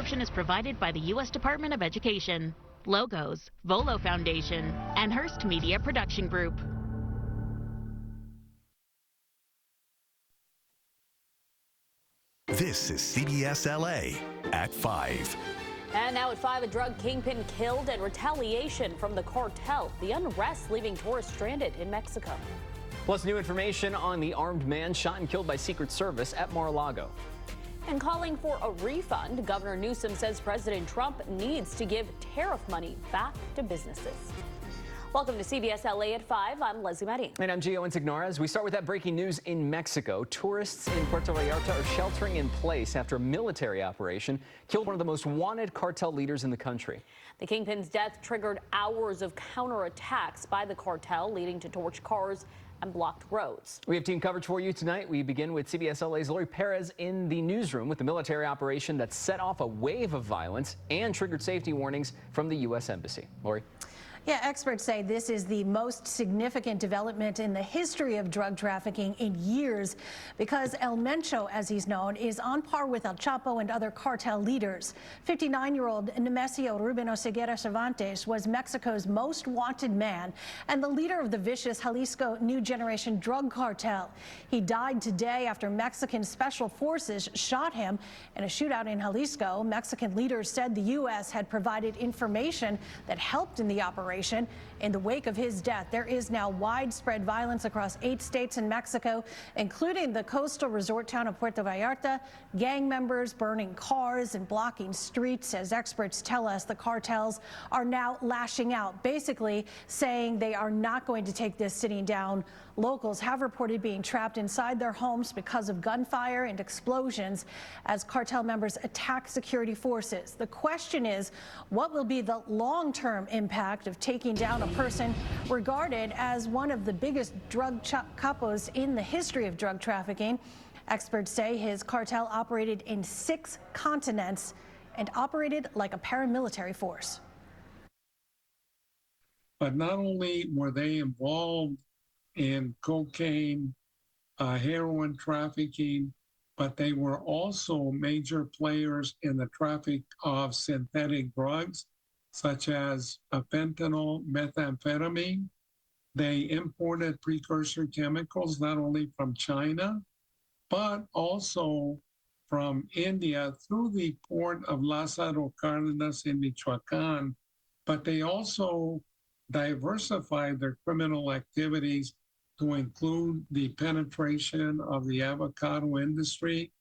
promotion is provided by the U.S. Department of Education. Logos, Volo Foundation, and Hearst Media Production Group. This is CBS LA at 5. And now at 5, a drug kingpin killed in retaliation from the cartel. The unrest leaving tourists stranded in Mexico. Plus new information on the armed man shot and killed by Secret Service at Mar-a-Lago. And calling for a refund, Governor Newsom says President Trump needs to give tariff money back to businesses. Welcome to CBS LA at 5. I'm Leslie Marin. And I'm Gio Insignares. We start with that breaking news in Mexico. Tourists in Puerto Vallarta are sheltering in place after a military operation killed one of the most wanted cartel leaders in the country. The kingpin's death triggered hours of counterattacks by the cartel, leading to torched cars and blocked roads. We have team coverage for you tonight. We begin with CBS LA's Lori Perez in the newsroom with the military operation that set off a wave of violence and triggered safety warnings from the U.S. Embassy. Lori. Yeah, experts say this is the most significant development in the history of drug trafficking in years because El Mencho, as he's known, is on par with El Chapo and other cartel leaders. 59-year-old Nemesio Rubino Ceguera Cervantes was Mexico's most wanted man and the leader of the vicious Jalisco New Generation drug cartel. He died today after Mexican special forces shot him in a shootout in Jalisco. Mexican leaders said the U.S. had provided information that helped in the operation. In the wake of his death, there is now widespread violence across 8 states in Mexico, including the coastal resort town of Puerto Vallarta. Gang members burning cars and blocking streets. As experts tell us, the cartels are now lashing out, basically saying they are not going to take this sitting down. Locals have reported being trapped inside their homes because of gunfire and explosions as cartel members attack security forces. The question is, what will be the long-term impact of taking down a person regarded as one of the biggest drug capos in the history of drug trafficking? Experts say his cartel operated in 6 continents and operated like a paramilitary force. But not only were they involved in cocaine, heroin trafficking, but they were also major players in the traffic of synthetic drugs, such as fentanyl, methamphetamine. They imported precursor chemicals, not only from China, but also from India through the port of Lázaro Cárdenas in Michoacán. But they also diversified their criminal activities to include the penetration of the avocado industry,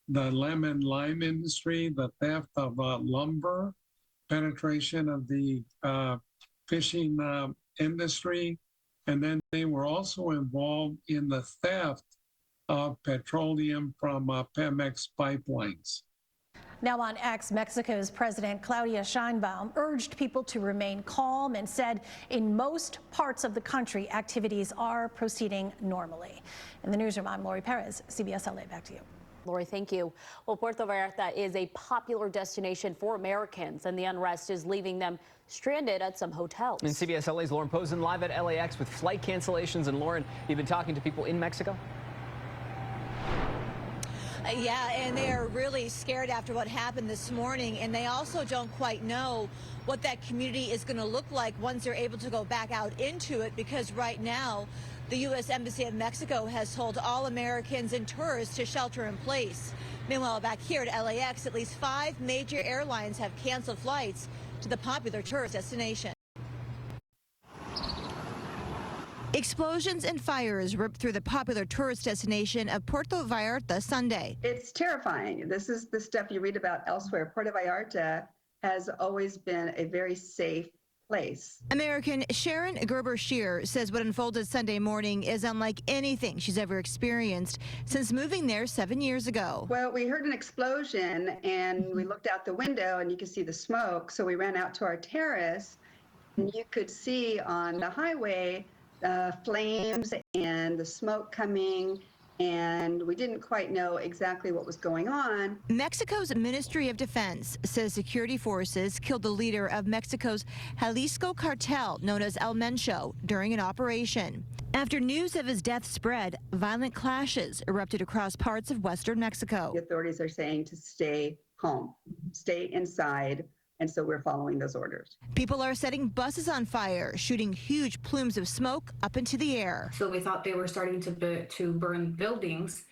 the lemon lime industry, the theft of lumber, penetration of the fishing industry, and then they were also involved in the theft of petroleum from Pemex pipelines. Now on X, Mexico's President Claudia Sheinbaum urged people to remain calm and said in most parts of the country, activities are proceeding normally. In the newsroom, I'm Lori Perez, CBS LA. Back to you. Lori, thank you. Well, Puerto Vallarta is a popular destination for Americans, and the unrest is leaving them stranded at some hotels. And CBS LA's Lauren Posen live at LAX with flight cancellations. And Lauren, you've been talking to people in Mexico? Yeah, and they are really scared after what happened this morning, and they also don't quite know what that community is going to look like once they're able to go back out into it, because right now the U.S. Embassy of Mexico has told all Americans and tourists to shelter in place. Meanwhile, back here at LAX, at least 5 major airlines have canceled flights to the popular tourist destination. Explosions and fires ripped through the popular tourist destination of Puerto Vallarta Sunday. It's terrifying. This is the stuff you read about elsewhere. Puerto Vallarta has always been a very safe place. American Sharon Gerber-Shear says what unfolded Sunday morning is unlike anything she's ever experienced since moving there 7 years ago. Well, we heard an explosion and we looked out the window and you could see the smoke. So we ran out to our terrace and you could see on the highway flames and the smoke coming, and we didn't quite know exactly what was going on. Mexico's Ministry of Defense says security forces killed the leader of Mexico's Jalisco cartel, known as El Mencho, during an operation. After news of his death spread, violent clashes erupted across parts of western Mexico. The authorities are saying to stay home, stay inside. And so we're following those orders. People are setting buses on fire, shooting huge plumes of smoke up into the air. So we thought they were starting to burn buildings.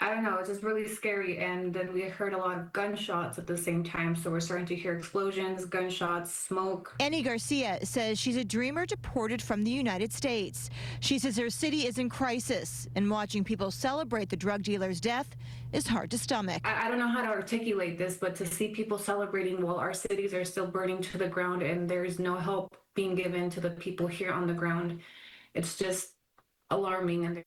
I don't know, it's just really scary. And then we heard a lot of gunshots at the same time. So we're starting to hear explosions, gunshots, smoke. Annie Garcia says she's a dreamer deported from the United States. She says her city is in crisis, and watching people celebrate the drug dealer's death is hard to stomach. I don't know how to articulate this, but to see people celebrating while our cities are still burning to the ground and there's no help being given to the people here on the ground, it's just alarming. And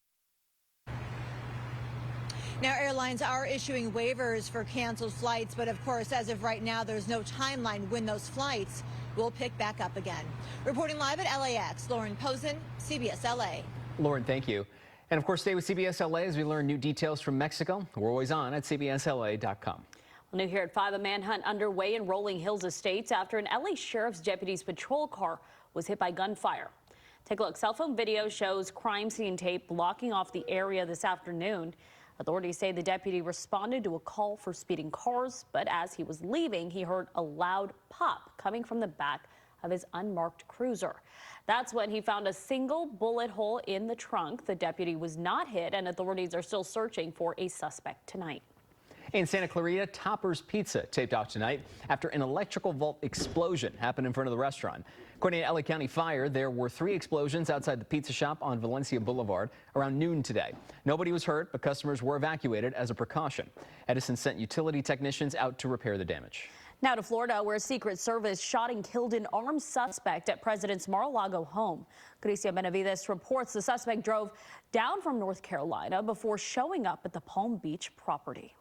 Now, airlines are issuing waivers for canceled flights, but of course, as of right now, there's no timeline when those flights will pick back up again. Reporting live at LAX, Lauren Posen, CBS LA. Lauren, thank you. And of course, stay with CBS LA as we learn new details from Mexico. We're always on at cbsla.com. Well, new here at 5, a manhunt underway in Rolling Hills Estates after an LA Sheriff's deputy's patrol car was hit by gunfire. Take a look. Cell phone video shows crime scene tape blocking off the area this afternoon. Authorities say the deputy responded to a call for speeding cars, but as he was leaving, he heard a loud pop coming from the back of his unmarked cruiser. That's when he found a single bullet hole in the trunk. The deputy was not hit, and authorities are still searching for a suspect tonight. In Santa Clarita, Topper's Pizza taped off tonight after an electrical vault explosion happened in front of the restaurant. According to LA County Fire, there were 3 explosions outside the pizza shop on Valencia Boulevard around noon today. Nobody was hurt, but customers were evacuated as a precaution. Edison sent utility technicians out to repair the damage. Now to Florida, where Secret Service shot and killed an armed suspect at President's Mar-a-Lago home. Cristian Benavides reports the suspect drove down from North Carolina before showing up at the Palm Beach property.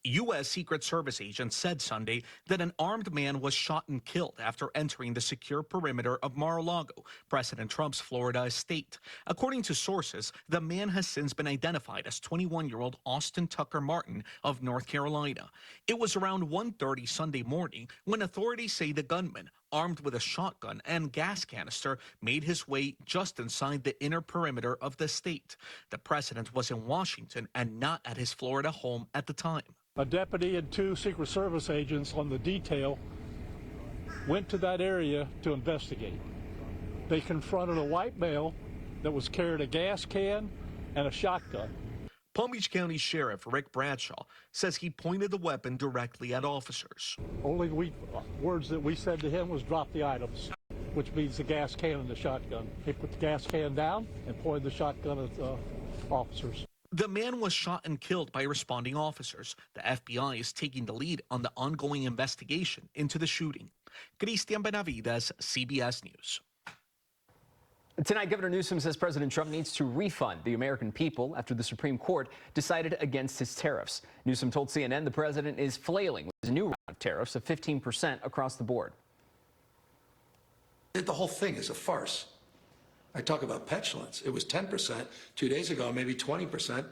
U.S. Secret Service agents said Sunday that an armed man was shot and killed after entering the secure perimeter of Mar-a-Lago, President Trump's Florida estate. According to sources, the man has since been identified as 21-year-old Austin Tucker Martin of North Carolina. It was around 1:30 Sunday morning when authorities say the gunman, armed with a shotgun and gas canister, made his way just inside the inner perimeter of the state. The president was in Washington and not at his Florida home at the time. A deputy and 2 Secret Service agents on the detail went to that area to investigate. They confronted a white male that was carrying a gas can and a shotgun. Palm Beach County Sheriff Rick Bradshaw says he pointed the weapon directly at officers. Only words that we said to him was drop the items, which means the gas can and the shotgun. He put the gas can down and pointed the shotgun at the officers. The man was shot and killed by responding officers. The FBI is taking the lead on the ongoing investigation into the shooting. Cristian Benavides, CBS News. Tonight, Governor Newsom says President Trump needs to refund the American people after the Supreme Court decided against his tariffs. Newsom told CNN the president is flailing with his new round of tariffs of 15% across the board. The whole thing is a farce. I talk about petulance. It was 10% 2 days ago, maybe 20%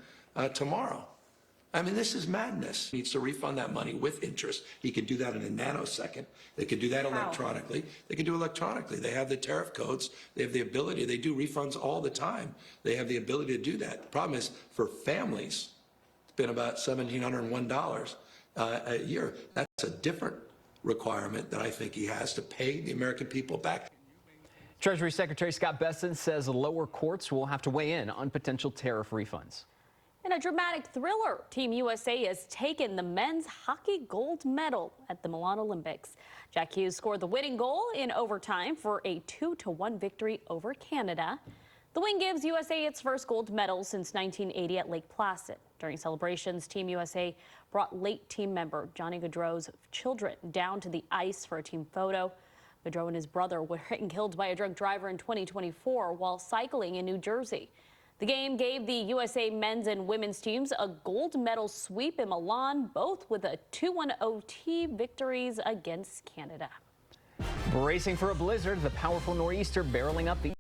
tomorrow. I mean, this is madness. He needs to refund that money with interest. He can do that in a nanosecond. They can do that electronically. They can do electronically. They have the tariff codes. They have the ability. They do refunds all the time. They have the ability to do that. The problem is for families, it's been about $1,701 a year. That's a different requirement that I think he has to pay the American people back. Treasury Secretary Scott Bessent says lower courts will have to weigh in on potential tariff refunds. In a dramatic thriller, Team USA has taken the men's hockey gold medal at the Milan Olympics. Jack Hughes scored the winning goal in overtime for a 2-1 victory over Canada. The win gives USA its first gold medal since 1980 at Lake Placid. During celebrations, Team USA brought late team member Johnny Gaudreau's children down to the ice for a team photo. Gaudreau and his brother were hit and killed by a drunk driver in 2024 while cycling in New Jersey. The game gave the USA men's and women's teams a gold medal sweep in Milan, both with a 2-1 OT victories against Canada. Bracing for a blizzard, the powerful nor'easter barreling up the